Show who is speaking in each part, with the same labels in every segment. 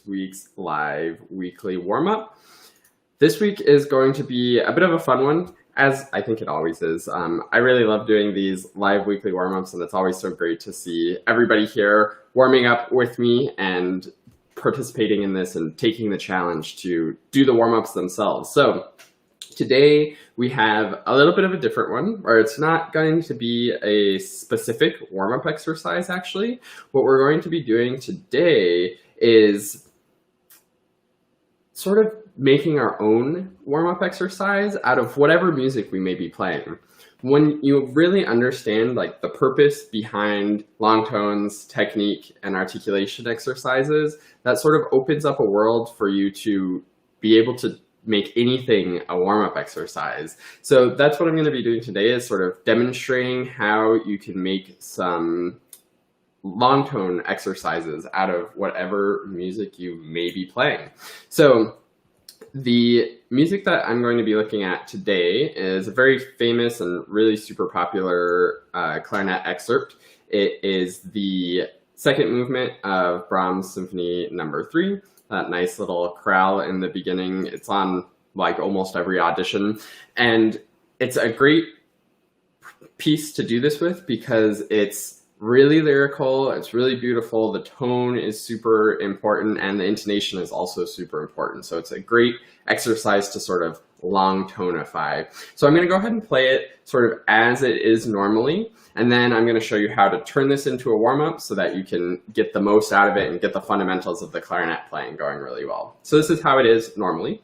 Speaker 1: week's live weekly warm-up. This week is going to be a bit of a fun one, as I think it always is. I really love doing these live weekly warm-ups, and it's always so great to see everybody here warming up with me and participating in this and taking the challenge to do the warm-ups themselves. So today we have a little bit of a different one, where it's not going to be a specific warm-up exercise actually. What we're going to be doing today is sort of making our own warm-up exercise out of whatever music we may be playing. When you really understand like the purpose behind long tones, technique, and articulation exercises, that sort of opens up a world for you to be able to make anything a warm-up exercise. So that's what I'm going to be doing today, is sort of demonstrating how you can make some long tone exercises out of whatever music you may be playing. So the music that I'm going to be looking at today is a very famous and really super popular clarinet excerpt. It is the second movement of Brahms Symphony No. 3. That nice little chorale in the beginning. It's on like almost every audition. And it's a great piece to do this with because it's really lyrical, it's really beautiful, the tone is super important, and the intonation is also super important. So it's a great exercise to sort of long tonify. So I'm going to go ahead and play it sort of as it is normally, and then I'm going to show you how to turn this into a warm-up so that you can get the most out of it and get the fundamentals of the clarinet playing going really well. So this is how it is normally.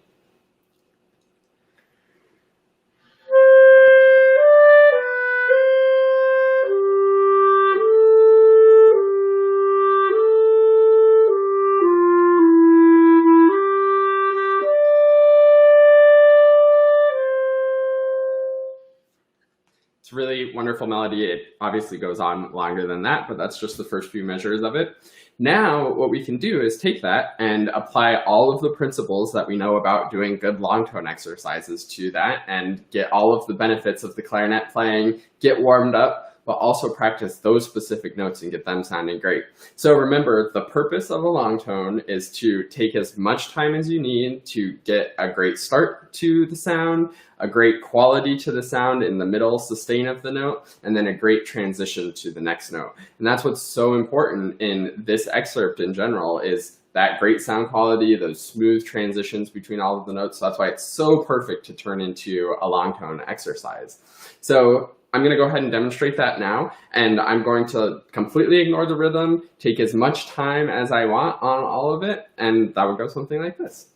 Speaker 1: It's a really wonderful melody. It obviously goes on longer than that, but that's just the first few measures of it. Now, what we can do is take that and apply all of the principles that we know about doing good long tone exercises to that and get all of the benefits of the clarinet playing, get warmed up, but also practice those specific notes and get them sounding great. So remember, the purpose of a long tone is to take as much time as you need to get a great start to the sound, a great quality to the sound in the middle sustain of the note, and then a great transition to the next note. And that's what's so important in this excerpt in general, is that great sound quality, those smooth transitions between all of the notes. So that's why it's so perfect to turn into a long tone exercise. So I'm going to go ahead and demonstrate that now, and I'm going to completely ignore the rhythm, take as much time as I want on all of it, and that would go something like this.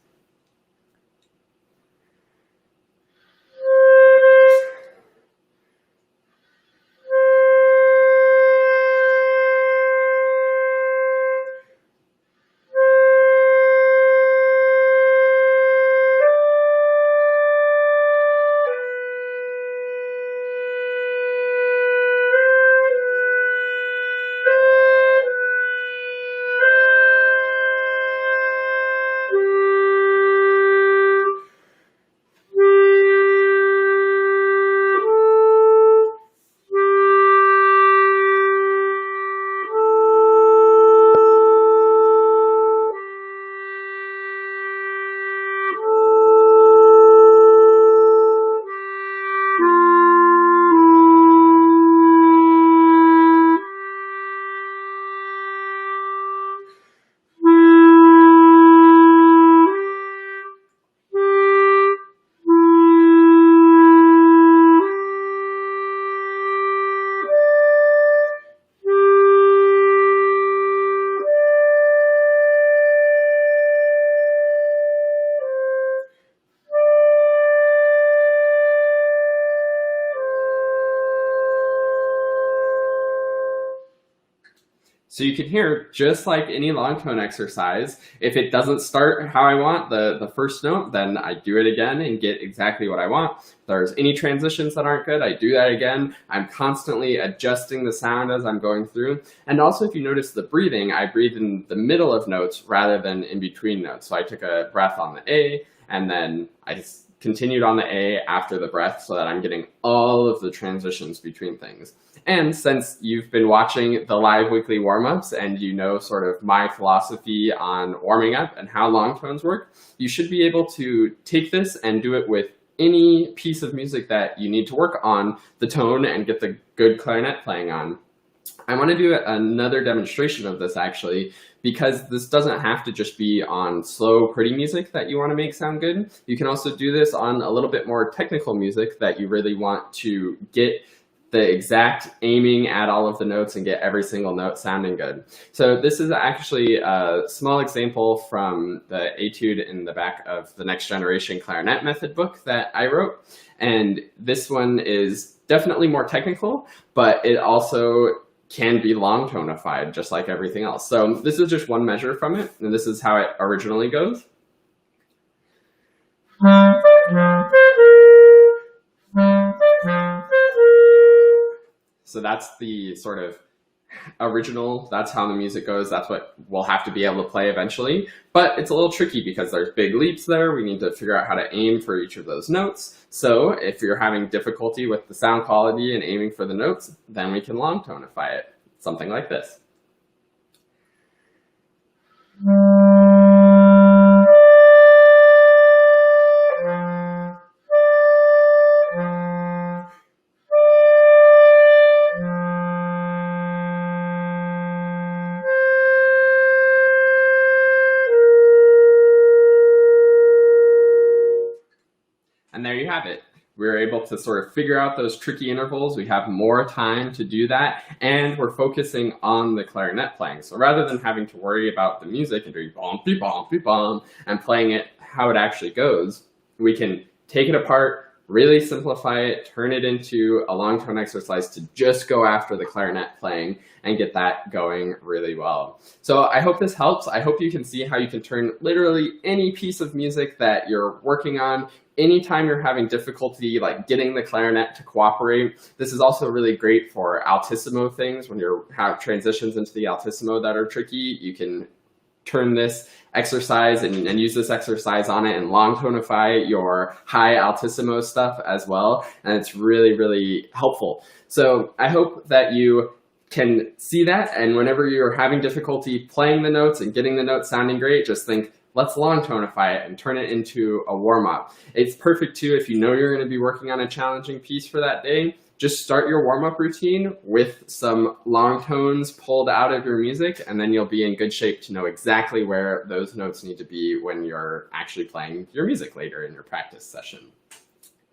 Speaker 1: So you can hear, just like any long tone exercise, if it doesn't start how I want, the first note, then I do it again and get exactly what I want. If there's any transitions that aren't good, I do that again. I'm constantly adjusting the sound as I'm going through. And also, if you notice the breathing, I breathe in the middle of notes rather than in between notes. So I took a breath on the A, and then I continued on the A after the breath so that I'm getting all of the transitions between things. And since you've been watching the live weekly warm-ups and you know sort of my philosophy on warming up and how long tones work, you should be able to take this and do it with any piece of music that you need to work on the tone and get the good clarinet playing on. I want to do another demonstration of this actually, because this doesn't have to just be on slow, pretty music that you want to make sound good. You can also do this on a little bit more technical music that you really want to get the exact aiming at all of the notes and get every single note sounding good. So this is actually a small example from the etude in the back of the Next Generation Clarinet Method book that I wrote. And this one is definitely more technical, but it also can be long tonified just like everything else. So this is just one measure from it, and this is how it originally goes. So that's the sort of original, that's how the music goes. That's what we'll have to be able to play eventually. But it's a little tricky because there's big leaps there. We need to figure out how to aim for each of those notes. So if you're having difficulty with the sound quality and aiming for the notes, then we can long tonify it. Something like this. And there you have it. We're able to sort of figure out those tricky intervals. We have more time to do that, and we're focusing on the clarinet playing. So rather than having to worry about the music and doing bom, bom, bom, and playing it how it actually goes, we can take it apart, really simplify it, turn it into a long tone exercise to just go after the clarinet playing and get that going really well. So I hope this helps. I hope you can see how you can turn literally any piece of music that you're working on. Anytime you're having difficulty like getting the clarinet to cooperate. This is also really great for altissimo things. When you have transitions into the altissimo that are tricky, you can turn this exercise and use this exercise on it and long tonify your high altissimo stuff as well. And it's really, really helpful. So I hope that you can see that. And whenever you're having difficulty playing the notes and getting the notes sounding great, just think, let's long tonify it and turn it into a warm-up. It's perfect too if you know you're going to be working on a challenging piece for that day. Just start your warm-up routine with some long tones pulled out of your music, and then you'll be in good shape to know exactly where those notes need to be when you're actually playing your music later in your practice session.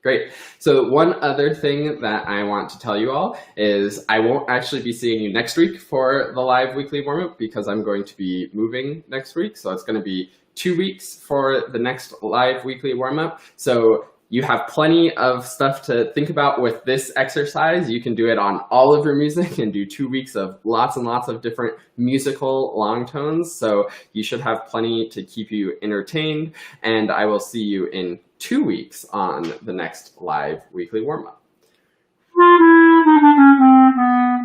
Speaker 1: Great. So one other thing that I want to tell you all is I won't actually be seeing you next week for the live weekly warm-up because I'm going to be moving next week. So it's going to be 2 weeks for the next live weekly warm-up. So you have plenty of stuff to think about with this exercise. You can do it on all of your music and do 2 weeks of lots and lots of different musical long tones. So you should have plenty to keep you entertained. And I will see you in 2 weeks on the next live weekly warm-up.